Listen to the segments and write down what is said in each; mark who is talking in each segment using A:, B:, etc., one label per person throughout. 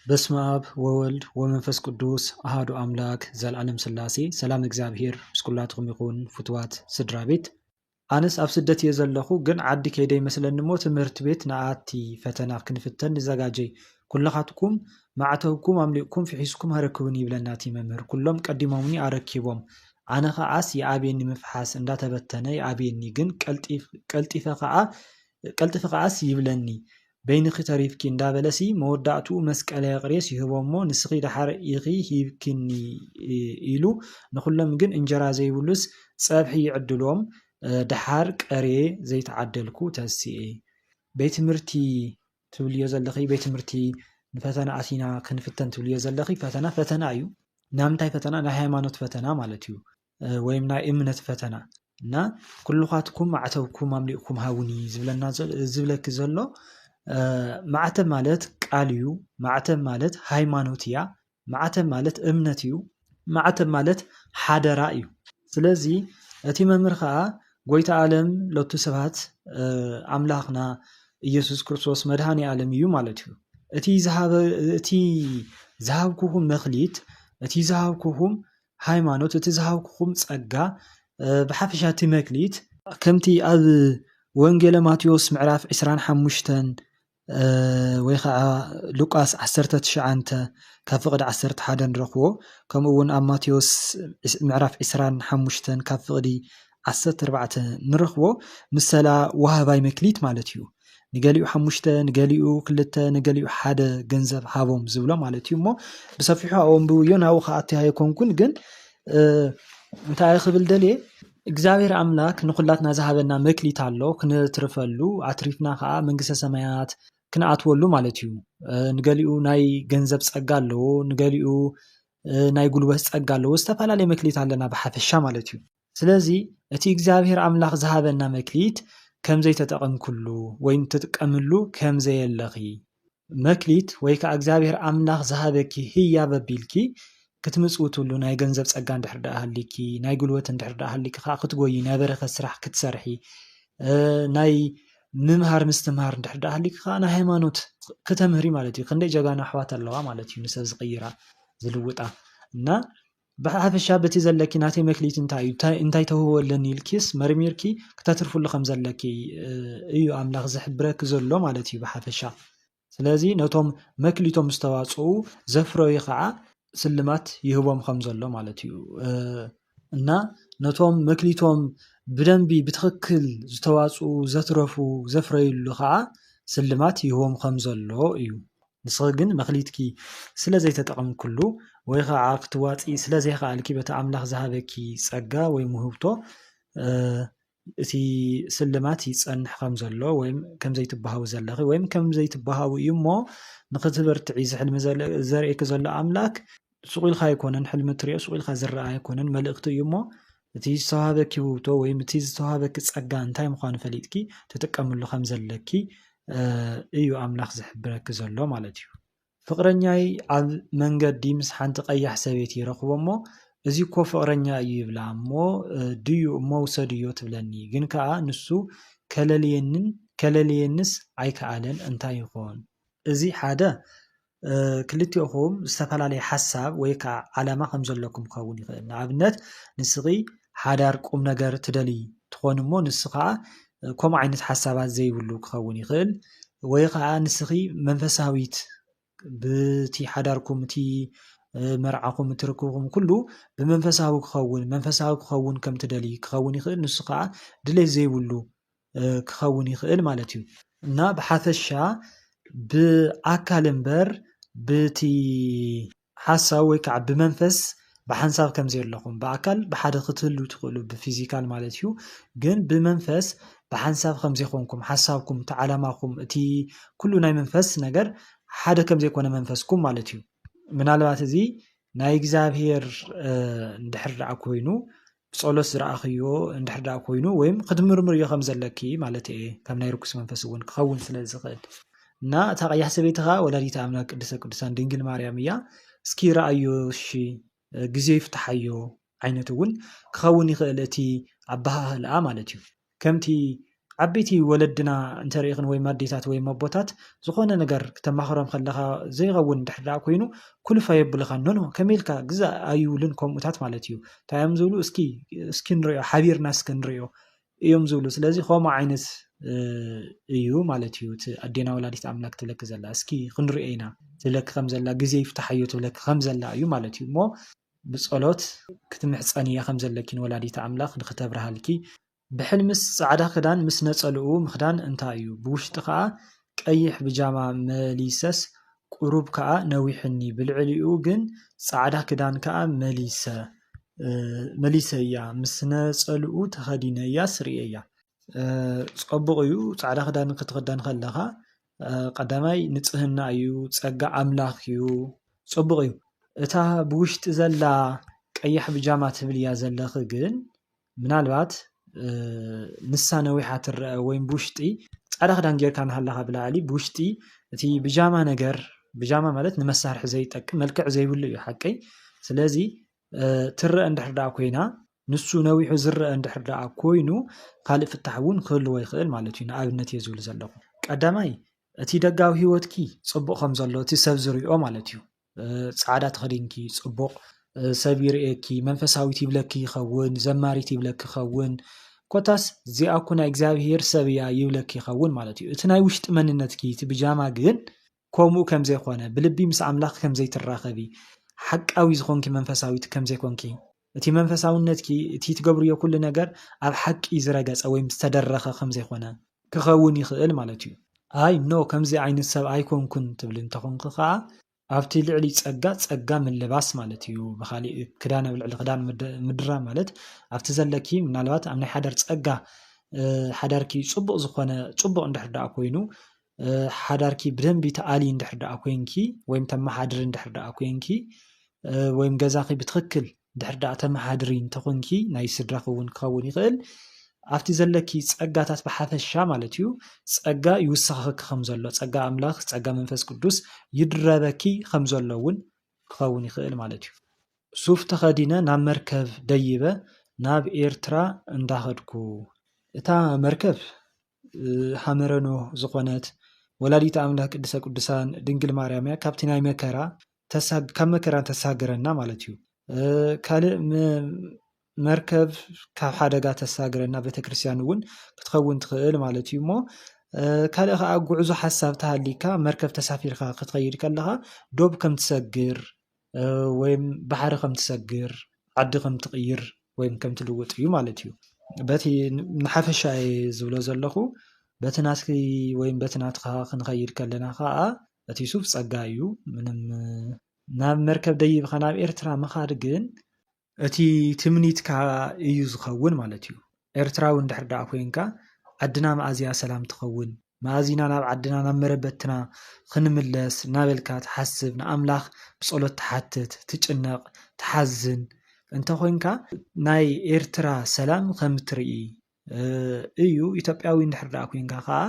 A: በስመ አብ ወወልድ ወመንፈስ ቅዱስ አሐዱ አምላክ ዘላለም ሥላሴ ሰላም እግዚአብሔር ምስ ኩላትኩም ይኹን ፍትዋት ስድራ ቤት ኣነስ ኣብ ስደት እየ ዘለኹ ግን ዓዲ ከይደ ይመስለኒ እሞ ትምህርቲ ቤት ንኣቲ ፈተና ክንፍተን ንዘጋጀይ ኩላኻትኩም ማዕተብኩም ኣምሊእኩም ፍሒስኩም ሃረክቡን ይብለና እቲ መምህር ኩሎም ቀዲሞምኒ ኣረኪቦም ኣነ ኸዓስ የኣብየኒ ምፍሓስ እንዳተበተነ የኣብየኒ ግን ቀልጢፈ ኸዓስ ይብለኒ በይንኺ ተሪፍኪ እንዳበለሲ መወዳእቱ መስቀለ ቅሬስ ይህቦሞ ንስኺ ድሓር ኢኺ ሂብክኒ ኢሉ ንኹሎም ግን እንጀራ ዘይብሉስ ፀብሒ ይዕድሎም ድሓር ቀሬ ዘይተዓደልኩ ተሲኤ ቤት ትምህርቲ ትብልዮ ዘለኺ ቤት ትምህርቲ ንፈተና ኣቲና ክንፍተን ትብልዮ ዘለኺ ፈተና እዩ ናምንታይ ፈተና ናይ ሃይማኖት ፈተና ማለት እዩ ወይም ናይ እምነት ፈተና እና ኩልኻትኩም ማዕተብኩም ኣምሊእኩም ሃቡኒ ዝብለኪ ዘሎ ማዕተብ ማለት ቃል እዩ ማዕተብ ማለት ሃይማኖት እያ ማዕተብ ማለት እምነት እዩ ማዕተብ ማለት ሓደራ እዩ ስለዚ እቲ መምህር ከዓ ጎይታ ዓለም ሎቱ ስብሐት ኣምላኽና ኢየሱስ ክርስቶስ መድሃኒ ዓለም እዩ ማለት እዩ እቲ ዝሃብኩኹም መኽሊት እቲ ዝሃብኩኹም ሃይማኖት እቲ ዝሃብኩኹም ፀጋ ብሓፈሻ እቲ መክሊት ከምቲ ኣብ ወንጌለ ማቴዎስ ምዕራፍ 25 ወይ ከዓ ሉቃስ 19 ካብ ፍቕዲ 11 ንረኽቦ ከምኡ እውን ኣብ ማቴዎስ ምዕራፍ 25 ካብ ፍቕዲ 14 ንረኽቦ ምሰላ ወሃባይ መክሊት ማለት እዩ ንገሊኡ 5 ንገሊኡ 2 ንገሊኡ 1 ገንዘብ ሃቦም ዝብሎ ማለት እዩ እሞ ብሰፊሑ ኣንብብዮ ናብኡ ከኣቲ ኣይኮንኩን ግን እንታይ ክብል ደልየ እግዚአብሔር ኣምላክ ንኹላትና ዝሃበና መክሊት ኣሎ ክንትርፈሉ ኣትሪፍና ከዓ መንግስተ ሰማያት ክንኣትወሉ ማለት እዩ ንገሊኡ ናይ ገንዘብ ፀጋ ኣለዎ ንገሊኡ ናይ ጉልበት ፀጋ ኣለዎ ዝተፈላለዩ መክሊት ኣለና ብሓፈሻ ማለት እዩ ስለዚ እቲ እግዚአብሔር ኣምላክ ዝሃበና መክሊት ከምዘይ ተጠቀምኩሉ ወይ ትጥቀምሉ ከምዘይ የለኺ መክሊት ወይ ከዓ እግዚአብሔር ኣምላክ ዝሃበኪ ህያብ ኣቢልኪ ክትምጽውትሉ ናይ ገንዘብ ፀጋ እንድሕር ሃሊኪ ናይ ጉልበት እንድሕር ሃሊኪ ከዓ ክትጎይ ናይ በረኸት ስራሕ ክትሰርሒ ናይ ምምሃር ምስትምሃር እንድሕር ሃሊኪ ከዓ ናይ ሃይማኖት ከተምህሪ ማለት እዩ ክንደይ ጀጋና ኣሕዋት ኣለዋ ማለት እዩ ንሰብ ዝቕይራ ዝልውጣ እና ብሓፈሻ በቲ ዘለኪ ናተይ መክሊት እንታይ ተህወለኒ ኢልኪስ መርሚርኪ ክተትርፍሉ ከም ዘለኪ እዩ ኣምላኽ ዝሕብረኪ ዘሎ ማለት እዩ ብሓፈሻ ስለዚ ነቶም መክሊቶም ዝተዋፅኡ ዘፍረዩ ከዓ ስልማት ይህቦም ከም ዘሎ ማለት እዩ እና ነቶም መክሊቶም ብደንቢ ብትኽክል ዝተዋፅኡ ዘትረፉ ዘፍረይሉ ከዓ ስልማት ይህቦም ከም ዘሎ እዩ ንስኺ ግን መክሊትኪ ስለ ዘይተጠቐምኩሉ ወይ ከዓ ክትዋፂ ስለ ዘይከኣልኪ በቲ ኣምላኽ ዝሃበኪ ፀጋ ወይ ምህብቶ እቲ ስልማት ይፀንሕ ከም ዘሎ ወይም ከምዘይ ትበሃው ዘለኺ ወይም ከምዘይ ትበሃው እዩ እሞ ንኽትበርትዒ ዝሕልሚ ዘርእየኪ ዘሎ ኣምላክ ስቑኢልካ ኣይኮነን ሕልሚ ትሪኦ ስቑኢልካ ዝረአ ኣይኮነን መልእኽቲ እዩ እሞ እቲ ዝተዋሃበኪ ውህብቶ ወይም እቲ ዝተዋሃበኪ ፀጋ እንታይ ምዃኑ ፈሊጥኪ ትጥቀምሉ ከም ዘለኪ እዩ ኣምላኽ ዝሕብረኪ ዘሎ ማለት እዩ ፍቕረኛይ ኣብ መንገዲ ምስ ሓንቲ ቀያሕ ሰበይቲ ይረኽቦ እሞ እዚ እኮ ፍቕረኛ እዩ ይብላ እሞ ድዩ እሞ ውሰድዮ ትብለኒ ግን ከዓ ንሱ ከለልየንስ ኣይከኣለን እንታይ ይኾን እዚ ሓደ ክልቲኦኹም ዝተፈላለየ ሓሳብ ወይ ከዓ ዓላማ ከም ዘለኩም ክኸውን ይኽእል ንኣብነት ንስኺ ሓዳር ቁም ነገር ትደሊ ትኾን እሞ ንስ ከዓ ከምኡ ዓይነት ሓሳባት ዘይብሉ ክኸውን ይኽእል ወይ ከዓ ንስኺ መንፈሳዊት ብቲ ሓዳርኩም እቲ መርዓኹም እትርክብኩም ኩሉ ብመንፈሳዊ ክኸውን ከም ትደሊ ክኸውን ይኽእል ንሱ ከዓ ድሌት ዘይብሉ ክኸውን ይኽእል ማለት እዩ እና ብሓፈሻ ብኣካል እምበር ብቲ ሓሳብ ወይ ከዓ ብመንፈስ ብሓንሳብ ከምዘይ ኣለኹም ብኣካል ብሓደ ክትህሉ ትኽእሉ ብፊዚካል ማለት እዩ ግን ብመንፈስ ብሓንሳብ ከምዘይኮንኩም ሓሳብኩም እቲ ዓላማኹም እቲ ኩሉ ናይ መንፈስ ነገር ሓደ ከምዘይኮነ መንፈስኩም ማለት እዩ ምናልባት እዚ ናይ እግዚአብሔር እንድሕር ደኣ ኮይኑ ብጸሎት ዝረኣኽዮ እንድሕር ደኣ ኮይኑ ወይም ክትምርምር እዮ ከም ዘለኪ ማለት እየ ከም ናይ ርኩስ መንፈስ እውን ክኸውን ስለ ዝኽእል እና እታ ቀያሕ ሰበይቲ ከዓ ወላዲተ ኣምላክ ቅድስተ ቅዱሳን ድንግል ማርያም እያ እስኪ ረኣዮ እሺ ግዜ ይፍታሓዮ ዓይነት እውን ክኸውን ይኽእል እቲ ኣባሃህልኣ ማለት እዩ ከምቲ ዓበይቲ ወለድና እንተሪኢኽን ወይ ማዴታት ወይ መቦታት ዝኾነ ነገር ክተማኽሮም ከለኻ ዘይኸውን ድሕር ደኣ ኮይኑ ኩልፋ የብልኻ ኖ ከመኢልካ ግዛእ ኣይብሉን ከምኡታት ማለት እዩ እንታይ እዮም ዝብሉ እስኪ ንሪኦ ሓቢርና እስኪ ንሪኦ እዮም ዝብሉ ስለዚ ከምኡ ዓይነት እዩ ማለት እዩ እቲ ኣዴና ወላዲት ኣምላክ ትብለኪ ዘላ እስኪ ክንሪኦ ኢና ትብለኪ ከም ዘላ ግዜ ይፍታሓዮ ትብለኪ ከም ዘላ እዩ ማለት እዩ እሞ ብጸሎት ክትምሕፀን እያ ከም ዘለኪን ወላዲት ኣምላክ ንክተብርሃልኪ ብሕልምስ ጻዕዳ ክዳን ምስ ነጸልኡ ምኽዳን እንታይ እዩ ብውሽጢ ከዓ ቀይሕ ብጃማ መሊሰስ ቁሩብ ከዓ ነዊሕኒ ብልዕሊኡ ግን ጻዕዳ ክዳን ከዓ መሊሰ እያ ምስ ነጸልኡ ተኸዲነ እያ ስርየ እያ ጽቡቕ እዩ ጻዕዳ ክዳን ክትኽደን ከለኻ ቀዳማይ ንጽህና እዩ ጸጋ ኣምላኽ እዩ ጽቡቕ እዩ እታ ብውሽጢ ዘላ ቀይሕ ብጃማ ትብል እያ ዘለኺ ግን ምናልባት ንሳ ነዊሓ ትርአ ወይ ብውሽጢ ጻዕዳ ክዳን ጌርካ ንሃለኻ ብላዕሊ ብውሽጢ እቲ ብጃማ ነገር ብጃማ ማለት ንመሳርሒ ዘይጠቅም መልክዕ ዘይብሉ እዩ ሓቀይ ስለዚ ትርአ እንድሕር ደኣ ኮይና ንሱ ነዊሑ ዝርአ እንድሕር ደኣ ኮይኑ ካልእ ፍታሕ እውን ክህልዎ ይኽእል ማለት እዩ ንኣብነት እየ ዝብል ዘለኹ ቀዳማይ እቲ ደጋዊ ሂወትኪ ጽቡቕ ከም ዘሎ እቲ ሰብ ዝርኦ ማለት እዩ ጻዕዳ ተኸዲንኪ ጽቡቕ ሰብ ይርኤኪ መንፈሳዊት ይብለኪ ይኸውን ዘማሪት ይብለኪ ይኸውን ኮታስ እዚኣኩ ናይ እግዚኣብሔር ሰብ እያ ይብለኪ ይኸውን ማለት እዩ እቲ ናይ ውሽጢ መንነትኪ እቲ ብጃማ ግን ከምኡ ከም ዘይኮነ ብልቢ ምስ ኣምላኽ ከም ዘይትራኸቢ ሓቃዊ ዝኾንኪ መንፈሳዊት ከም ዘይኮንኪ እቲ መንፈሳውነትኪ እቲ ትገብርዮ ኩሉ ነገር ኣብ ሓቂ ዝረገጸ ወይ ዝተደረኸ ከም ዘይኮነ ክኸውን ይኽእል ማለት እዩ ኣይ ኖ ከምዚ ዓይነት ሰብ ኣይኮንኩን ትብል እንተኾንክ ከዓ ኣብቲ ልዕሊ ጸጋ ምልባስ ማለት እዩ ብኻሊእ ክዳን ኣብ ልዕሊ ክዳን ምድራ ማለት ኣብቲ ዘለኪ ምናልባት ኣብ ናይ ሓዳር ጸጋ ሓዳርኪ ጽቡቕ ዝኾነ ጽቡቕ እንድሕር ደኣ ኮይኑ ሓዳርኪ ብደንቢ ተኣሊ እንድሕር ደኣ ኮንኪ ወይም ተመሓድሪ እንድሕር ደኣ ኮንኪ ወይም ገዛኺ ብትኽክል ድሕር ደኣ ተመሓድሪ እንተኾንኪ ናይ ስድራኺ እውን ክኸውን ይኽእል ኣብቲ ዘለኪ ጸጋታት ብሓፈሻ ማለት እዩ ጸጋ ይውስኸኺ ከም ዘሎ ጸጋ ኣምላኽ ጸጋ መንፈስ ቅዱስ ይድረበኪ ከም ዘሎ እውን ክኸውን ይኽእል ማለት እዩ ሱፍ ተኸዲነ ናብ መርከብ ደይበ ናብ ኤርትራ እንዳኸድኩ እታ መርከብ ሓመረኖ ዝኾነት ወላዲት ኣምላኽ ቅድሰ ቅዱሳን ድንግል ማርያም እያ ካብቲ ናይ መከራ ካብ መከራ ተሳግረና ማለት እዩ ካልእ መርከብ ካብ ሓደጋ ተሳግረና ቤተክርስትያን እውን ክትኸውን ትኽእል ማለት እዩ እሞ ካልእ ከዓ ጉዕዞ ሓሳብ ተሃሊካ መርከብ ተሳፊርካ ክትኸይድ ከለኻ ዶብ ከም ትሰግር ወይም ባሕሪ ከም ትሰግር ዓዲ ከም ትቕይር ወይም ከም ትልውጥ እዩ ማለት እዩ በቲ ንሓፈሻ ዝብሎ ዘለኹ በቲ ናትኪ ወይም በቲ ናትካ ክንኸይድ ከለና ከዓ እቲ ሱፍ ጸጋ እዩ ምንም ናብ መርከብ ደይብካ ናብ ኤርትራ ምኻድ ግን እቲ ትምኒትካ እዩ ዝኸውን ማለት እዩ ኤርትራዊ እንድሕር ደኣ ኮንካ ዓድና መኣዝያ ሰላም ትኸውን መኣዚና ናብ ዓድና ናብ መረበትና ክንምለስ ናበልካ ትሓስብ ንኣምላኽ ብጸሎት ትሓትት ትጭነቕ ትሓዝን እንተኮንካ ናይ ኤርትራ ሰላም ከም ትርኢ እዩ ኢትዮጵያዊ እንድሕር ደኣ ኮንካ ከዓ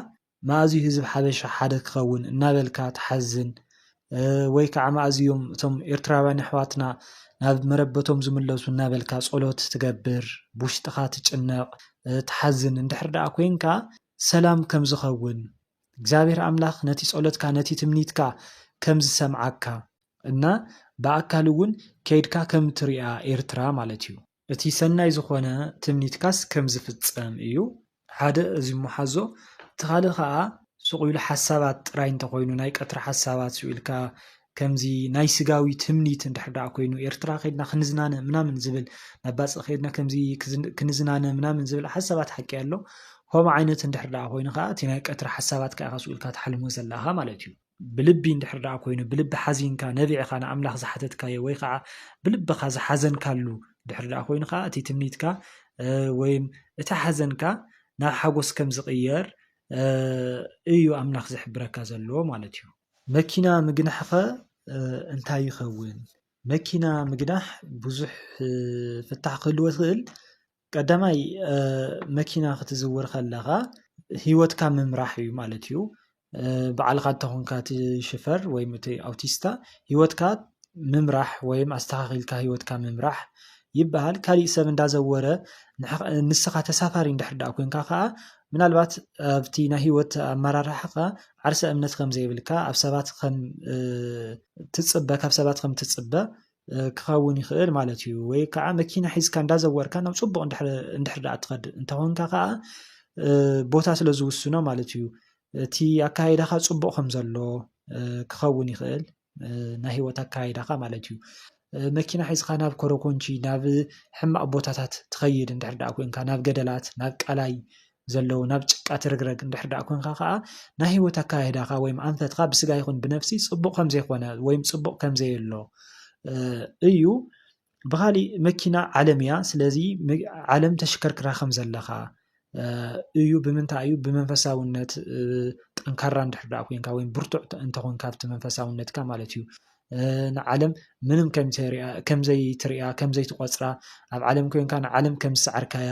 A: መኣዝዩ ህዝብ ሓበሻ ሓደ ክኸውን እናበልካ ትሓዝን ወይ ከዓ መኣዝዮም እቶም ኤርትራውያን ኣሕዋትና ናብ መረበቶም ዝምለሱ እናበልካ ጸሎት ትገብር ብውሽጥኻ ትጭነቕ ትሓዝን እንድሕር ደኣ ኮንካ ሰላም ከም ዝኸውን እግዚአብሔር ኣምላኽ ነቲ ጸሎትካ ነቲ ትምኒትካ ከም ዝሰምዓካ እና ብኣካል እውን ከይድካ ከም ትሪኣ ኤርትራ ማለት እዩ እቲ ሰናይ ዝኾነ ትምኒትካስ ከም ዝፍጸም እዩ ሓደ እዚ መሓዞ ተኻልእ ከዓ ስቑኢሉ ሓሳባት ጥራይ እንተኮይኑ ናይ ቀትሪ ሓሳባት ስቑኢልካ ከምዚ ናይ ስጋዊ ትምኒት እንድሕር ደኣ ኮይኑ ኤርትራ ከይድና ክንዝናነ ምናምን ዝብል ናብ ባፅእ ከይድና ከምዚ ክንዝናነ ምናምን ዝብል ሓሳባት ሓቂ ኣሎ ከምኡ ዓይነት እንድሕር ደኣ ኮይኑ ከዓ እቲ ናይ ቀትሪ ሓሳባት ከዓ ስቑኢልካ ተሓልሞ ዘለኻ ማለት እዩ ብልቢ እንድሕር ደኣ ኮይኑ ብልቢ ሓዚንካ ነቢዕኻ ንኣምላኽ ዝሓተትካዮ ወይ ከዓ ብልብኻ ዝሓዘንካሉ ድሕር ደኣ ኮይኑ ከዓ እቲ ትምኒትካ ወይም እቲ ሓዘንካ ናብ ሓጎስ ከም ዝቕየር እዩ ኣምላኽ ዝሕብረካ ዘለዎ ማለት እዩ መኪና ምግናሕኸ እንታይ ይኸውን መኪና ምግናሕ ብዙሕ ፍታሕ ክህልዎ ትኽእል ቀዳማይ መኪና ክትዝውር ከለኻ ሂወትካ ምምራሕ እዩ ማለት እዩ በዓልካ እንተኾንካ እቲ ሽፈር ወይም እቲ ኣውቲስታ ሂወትካ ምምራሕ ወይም ኣስተኻኺልካ ሂወትካ ምምራሕ ይበሃል ካሊእ ሰብ እንዳዘወረ ንስኻ ተሳፋሪ እንድሕር ደኣ ኮንካ ከዓ ምናልባት ኣብቲ ናይ ሂወት ኣመራርሓኻ ዓርሰ እምነት ከም ዘይብልካ ኣብ ሰባት ከም ትፅበ ካብ ሰባት ከም ትፅበ ክኸውን ይኽእል ማለት እዩ ወይ ከዓ መኪና ሒዝካ እንዳዘወርካ ናብ ፅቡቕ እንድሕር ደኣ ትኸድ እንተኾንካ ከዓ ቦታ ስለ ዝውስኖ ማለት እዩ እቲ ኣካይዳኻ ፅቡቕ ከም ዘሎ ክኸውን ይኽእል ናይ ሂወት ኣካይዳኻ ማለት እዩ መኪና ሒዝካ ናብ ኮረኮንቺ ናብ ሕማቕ ቦታታት ትኸይድ እንድሕር ደኣ ኮንካ ናብ ገደላት ናብ ቃላይ ዘለው ናብ ጭቃ ትርግረግ እንድሕር ደኣ ኮንካ ከዓ ናይ ሂወት ኣካይዳኻ ወይም ኣንፈትካ ብስጋ ይኹን ብነፍሲ ፅቡቕ ከም ዘይኮነ ወይም ፅቡቕ ከም ዘየሎ እዩ ብኻሊእ መኪና ዓለም እያ ስለዚ ዓለም ተሽከርክራ ከም ዘለኻ እዩ ብምንታይ እዩ ብመንፈሳውነት ጠንካራ እንድሕር ደኣ ኮንካ ወይም ብርቱዕ እንተኾንካ ኣብቲ መንፈሳውነትካ ማለት እዩ ንዓለም ምንም ከም ዘይትሪኣ ከም ዘይትቆፅራ ኣብ ዓለም ኮንካ ንዓለም ከም ዝሰዓርካያ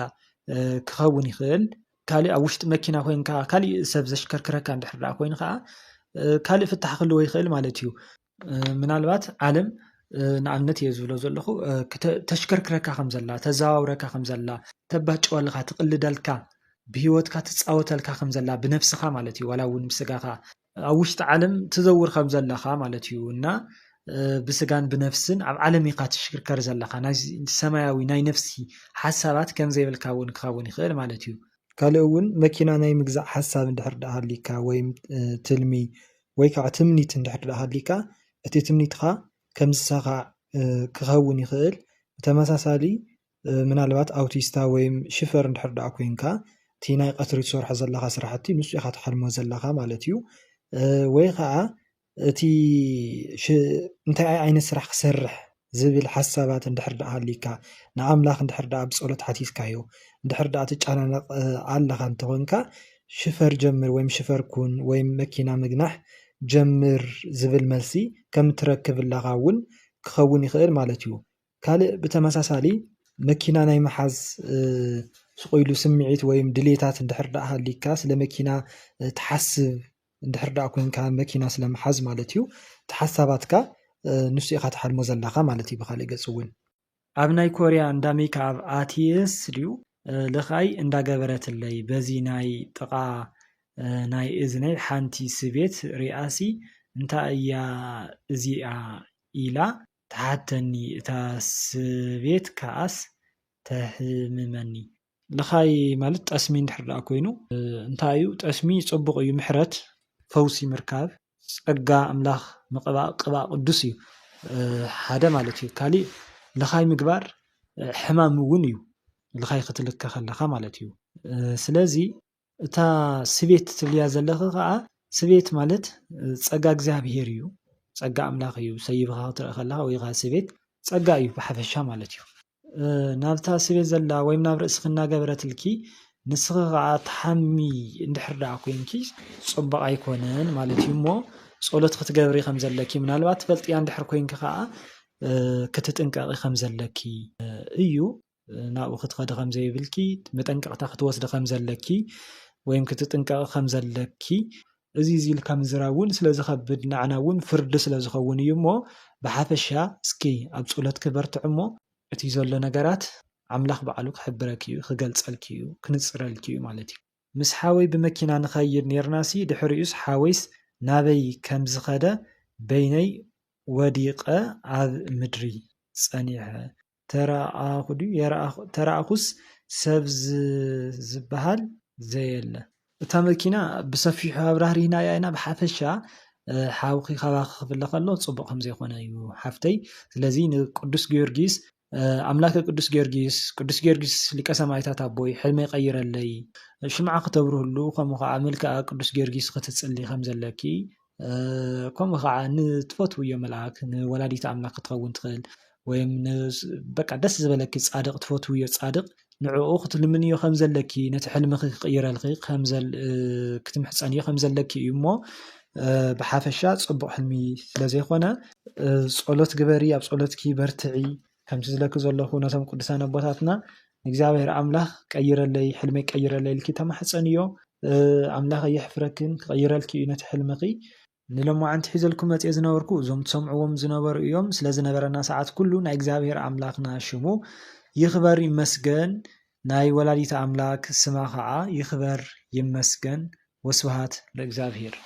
A: ክኸውን ይኽእል ካሊእ ኣብ ውሽጢ መኪና ኮንካ ካሊእ ሰብ ዘሽከርክረካ እንድሕር ደኣ ኮይኑ ከዓ ካሊእ ፍታሕ ክህልዎ ይኽእል ማለት እዩ ምናልባት ዓለም ንኣብነት እየ ዝብሎ ዘለኹ ተሽከርክረካ ከም ዘላ ተዘዋውረካ ከም ዘላ ተባጭወልካ ትቕልደልካ ብሂወትካ ትፃወተልካ ከም ዘላ ብነፍስኻ ማለት እዩ ዋላ እውን ብስጋኻ ኣብ ውሽጢ ዓለም ትዘውር ከም ዘለኻ ማለት እዩ እና ብስጋን ብነፍስን ኣብ ዓለም ኢኻ ትሽክርከር ዘለኻ ናይ ሰማያዊ ናይ ነፍሲ ሓሳባት ከም ዘይብልካ እውን ክኸውን ይኽእል ማለት እዩ ካልእ እውን መኪና ናይ ምግዛእ ሓሳብ እንድሕር ደኣ ሃሊካ ወይም ትልሚ ወይ ከዓ ትምኒት እንድሕር ደኣ ሃሊካ እቲ ትምኒትካ ከም ዝሳኻ ክኸውን ይኽእል ብተመሳሳሊ ምናልባት ኣውቲስታ ወይም ሽፈር እንድሕር ደኣ ኮንካ እቲ ናይ ቀትሪ ትሰርሖ ዘለኻ ስራሕቲ ንሱ ኢኻ ትሓልሞ ዘለኻ ማለት እዩ ወይ ከዓ እቲ እንታይ ዓይነት ስራሕ ክሰርሕ ዝብል ሓሳባት እንድሕር ደኣ ሃሊካ ንኣምላኽ እንድሕር ደኣ ብፀሎት ሓቲትካዮ እንድሕር ደኣ ትጨናነቕ ኣለኻ እንተኾንካ ሽፈር ጀምር ወይም ሽፈር ኩን ወይም መኪና ምግናሕ ጀምር ዝብል መልሲ ከም ትረክብለኻ እውን ክኸውን ይኽእል ማለት እዩ ካልእ ብተመሳሳሊ መኪና ናይ መሓዝ ስቆኢሉ ስምዒት ወይም ድሌታት እንድሕር ደኣ ሃሊካ ስለ መኪና ትሓስብ እንድሕር ደኣ ኮንካ መኪና ስለመሓዝ ማለት እዩ ተሓሳባትካ ንሱ ኢኻ ትሓልሞ ዘለኻ ማለት እዩ ብኻሊእ ገፅ እውን ኣብ ናይ ኮርያ እንዳ ሜክኣፕ ኣትየስ ድዩ ልኻይ እንዳገበረትለይ በዚ ናይ ጥቓ ናይ እዝነይ ሓንቲ ስቤት ሪኣሲ እንታይ እያ እዚኣ ኢላ ተሓተኒ እታ ስቤት ከኣስ ተሕምመኒ ልኻይ ማለት ጠስሚ እንድሕር ደኣ ኮይኑ እንታይ እዩ ጠስሚ ፅቡቕ እዩ ምሕረት ፈውሲ ምርካብ ፀጋ ኣምላኽ ምቕባእ ቅባእ ቅዱስ እዩ ሓደ ማለት እዩ ካሊእ ልኻይ ምግባር ሕማም እውን እዩ ልኻይ ክትልከ ከለኻ ማለት እዩ ስለዚ እታ ስቤት ትብልያ ዘለኺ ከዓ ስቤት ማለት ፀጋ እግዚኣብሄር እዩ ፀጋ ኣምላኽ እዩ ሰይብኻ ክትርኢ ከለኻ ወይ ከዓ ስቤት ፀጋ እዩ ብሓፈሻ ማለት እዩ ናብታ ስቤት ዘላ ወይም ናብ ርእስኺ እናገበረትልኪ ንስኺ ከዓ ተሓሚ እንድሕር ደኣ ኮንኪ ፅቡቕ ኣይኮነን ማለት እዩ እሞ ፀሎት ክትገብሪ ከም ዘለኪ ምናልባት ትፈልጥያ እንድሕር ኮንኪ ከዓ ክትጥንቀቂ ከም ዘለኪ እዩ ናብኡ ክትኸዲ ከም ዘይብልኪ መጠንቀቕታ ክትወስዲ ከም ዘለኪ ወይም ክትጥንቀቂ ከም ዘለኪ እዚ ኢልካ ምዝራብ እውን ስለዝኸብድ ንዓና እውን ፍርዲ ስለዝኸውን እዩ እሞ ብሓፈሻ እስኪ ኣብ ፀሎት ክበርትዕ እሞ እቲ ዘሎ ነገራት ኣምላኽ ባዕሉ ክሕብረኪ እዩ ክገልፀልኪ እዩ ክንፅረልኪ እዩ ማለት እዩ ምስ ሓወይ ብመኪና ንኸይድ ነርናሲ ድሕሪኡስ ሓወይስ ናበይ ከም ዝኸደ በይነይ ወዲቐ ኣብ ምድሪ ፀኒሐ ተረኣኹስ ሰብ ዝበሃል ዘየለ እታ መኪና ብሰፊሑ ኣብራህሪና ኢና ብሓፈሻ ሓውኺ ከባኽፍለ ከሎ ፅቡቕ ከም ዘይኮነ እዩ ሓፍተይ ስለዚ ንቅዱስ ጊዮርጊስ ኣምላከ ቅዱስ ጊዮርጊስ ሊቀ ሰማዕታት ኣቦይ ሕልመይ ቀይረለይ ሽምዓ ክተብርህሉ ከምኡ ከዓ መልክዓ ቅዱስ ጊዮርጊስ ክትፅሊ ከም ዘለኪ ከምኡ ከዓ ንትፈትውዮ መልኣክ ንወላዲት ኣምላክ ክትኸውን ትኽእል ወይም በቃ ደስ ዝበለኪ ጻድቕ ትፈትውዮ ጻድቕ ንዕኡ ክትልምንዮ ከም ዘለኪ ነቲ ሕልምኺ ክቅይረልኺ ክትምሕፀንዮ ከም ዘለኪ እዩ እሞ ብሓፈሻ ፅቡቕ ሕልሚ ስለዘይኮነ ፀሎት ግበሪ ኣብ ፀሎትኪ በርትዒ ከምቲ ዝለኪ ዘለኹ ነቶም ቅዱሳን ኣቦታትና እግዚኣብሔር ኣምላኽ ቀይረለይ ሕልመይ ቀይረለይ ኢልኪ ተማሕፀንዮ ኣምላኽ የሕፍረክን ክቀይረልኪ እዩ ነቲ ሕልምኺ ንሎማዓንቲ ሒዘልኩም መጽየ ዝነበርኩ እዞም ትሰምዕዎም ዝነበሩ እዮም። ስለ ዝነበረና ሰዓት ኩሉ ናይ እግዚአብሔር አምላክና ሽሙ ይኽበር ይመስገን። ናይ ወላዲተ አምላክ ስማ ከዓ ይኽበር ይመስገን። ወስብሃት ለእግዚአብሔር።